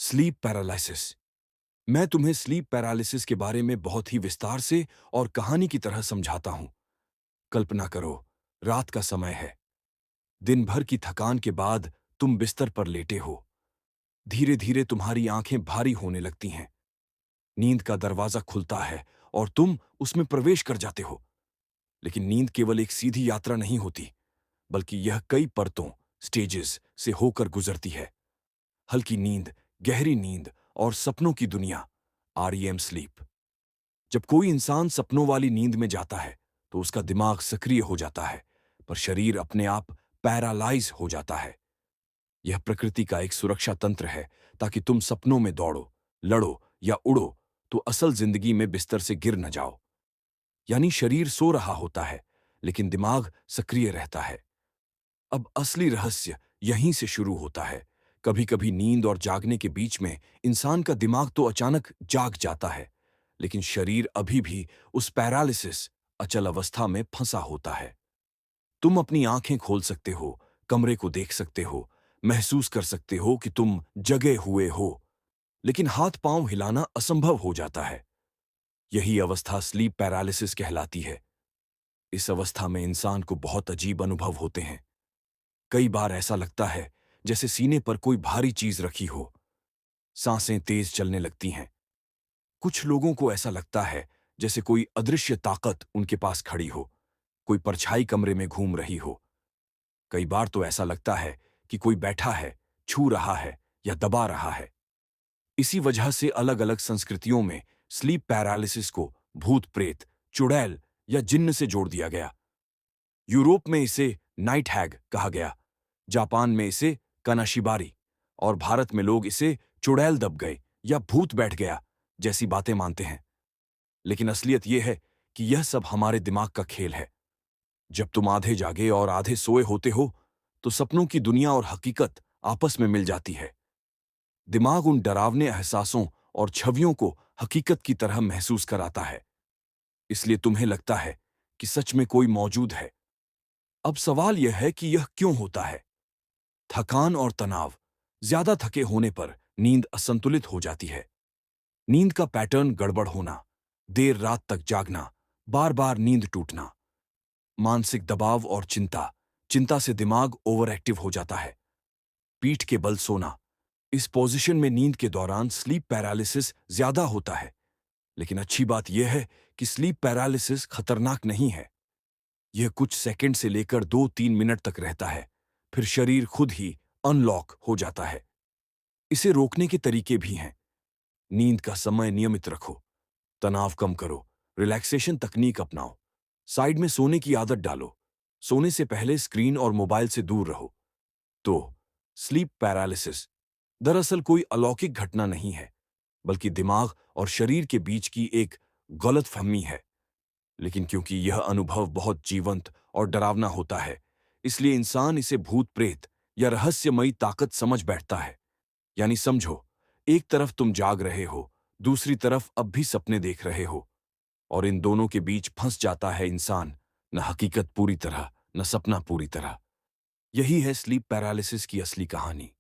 Sleep paralysis. मैं तुम्हें sleep paralysis के बारे में बहुत ही विस्तार से और कहानी की तरह समझाता हूं। कल्पना करो, रात का समय है। दिन भर की थकान के बाद तुम बिस्तर पर लेटे हो। धीरे धीरे तुम्हारी आंखें भारी होने लगती हैं। नींद का दरवाजा खुलता है और तुम उसमें प्रवेश कर जाते हो। लेकिन नींद केवल एक सीधी यात्रा नहीं होती, बल्कि यह कई परतों, स्टेजेस से होकर गुजरती है। हल्की नींद, गहरी नींद और सपनों की दुनिया, आरईएम स्लीप। जब कोई इंसान सपनों वाली नींद में जाता है तो उसका दिमाग सक्रिय हो जाता है, पर शरीर अपने आप पैरालाइज हो जाता है। यह प्रकृति का एक सुरक्षा तंत्र है, ताकि तुम सपनों में दौड़ो, लड़ो या उड़ो तो असल जिंदगी में बिस्तर से गिर न जाओ। यानी शरीर सो रहा होता है, लेकिन दिमाग सक्रिय रहता है। अब असली रहस्य यहीं से शुरू होता है। कभी कभी नींद और जागने के बीच में इंसान का दिमाग तो अचानक जाग जाता है, लेकिन शरीर अभी भी उस पैरालिसिस, अचल अवस्था में फंसा होता है। तुम अपनी आंखें खोल सकते हो, कमरे को देख सकते हो, महसूस कर सकते हो कि तुम जगे हुए हो, लेकिन हाथ पांव हिलाना असंभव हो जाता है। यही अवस्था स्लीप पैरालिसिस कहलाती है। इस अवस्था में इंसान को बहुत अजीब अनुभव होते हैं। कई बार ऐसा लगता है जैसे सीने पर कोई भारी चीज रखी हो। सांसें तेज चलने लगती हैं। कुछ लोगों को ऐसा लगता है जैसे कोई अदृश्य ताकत उनके पास खड़ी हो, कोई परछाई कमरे में घूम रही हो। कई बार तो ऐसा लगता है कि कोई बैठा है, छू रहा है या दबा रहा है। इसी वजह से अलग अलग संस्कृतियों में स्लीप पैरालिसिस को भूत प्रेत, चुड़ैल या जिन्न से जोड़ दिया गया। यूरोप में इसे नाइट हैग कहा गया, जापान में इसे कनाशिबारी, और भारत में लोग इसे चुड़ैल दब गए या भूत बैठ गया जैसी बातें मानते हैं। लेकिन असलियत यह है कि यह सब हमारे दिमाग का खेल है। जब तुम आधे जागे और आधे सोए होते हो, तो सपनों की दुनिया और हकीकत आपस में मिल जाती है। दिमाग उन डरावने एहसासों और छवियों को हकीकत की तरह महसूस कराता है। इसलिए तुम्हें लगता है कि सच में कोई मौजूद है। अब सवाल यह है कि यह क्यों होता है। थकान और तनाव। ज्यादा थके होने पर नींद असंतुलित हो जाती है। नींद का पैटर्न गड़बड़ होना, देर रात तक जागना, बार बार नींद टूटना। मानसिक दबाव और चिंता। चिंता से दिमाग ओवर एक्टिव हो जाता है। पीठ के बल सोना। इस पोजीशन में नींद के दौरान स्लीप पैरालिसिस ज्यादा होता है। लेकिन अच्छी बात यह है कि स्लीप पैरालिसिस खतरनाक नहीं है। यह कुछ सेकंड से लेकर 2-3 मिनट तक रहता है, फिर शरीर खुद ही अनलॉक हो जाता है। इसे रोकने के तरीके भी हैं। नींद का समय नियमित रखो, तनाव कम करो, रिलैक्सेशन तकनीक अपनाओ, साइड में सोने की आदत डालो, सोने से पहले स्क्रीन और मोबाइल से दूर रहो। तो स्लीप पैरालिसिस दरअसल कोई अलौकिक घटना नहीं है, बल्कि दिमाग और शरीर के बीच की एक गलतफहमी है। लेकिन क्योंकि यह अनुभव बहुत जीवंत और डरावना होता है, इसलिए इंसान इसे भूत प्रेत या रहस्यमयी ताकत समझ बैठता है। यानी समझो, एक तरफ तुम जाग रहे हो, दूसरी तरफ अब भी सपने देख रहे हो, और इन दोनों के बीच फंस जाता है इंसान। न हकीकत पूरी तरह, न सपना पूरी तरह। यही है स्लीप पैरालिसिस की असली कहानी।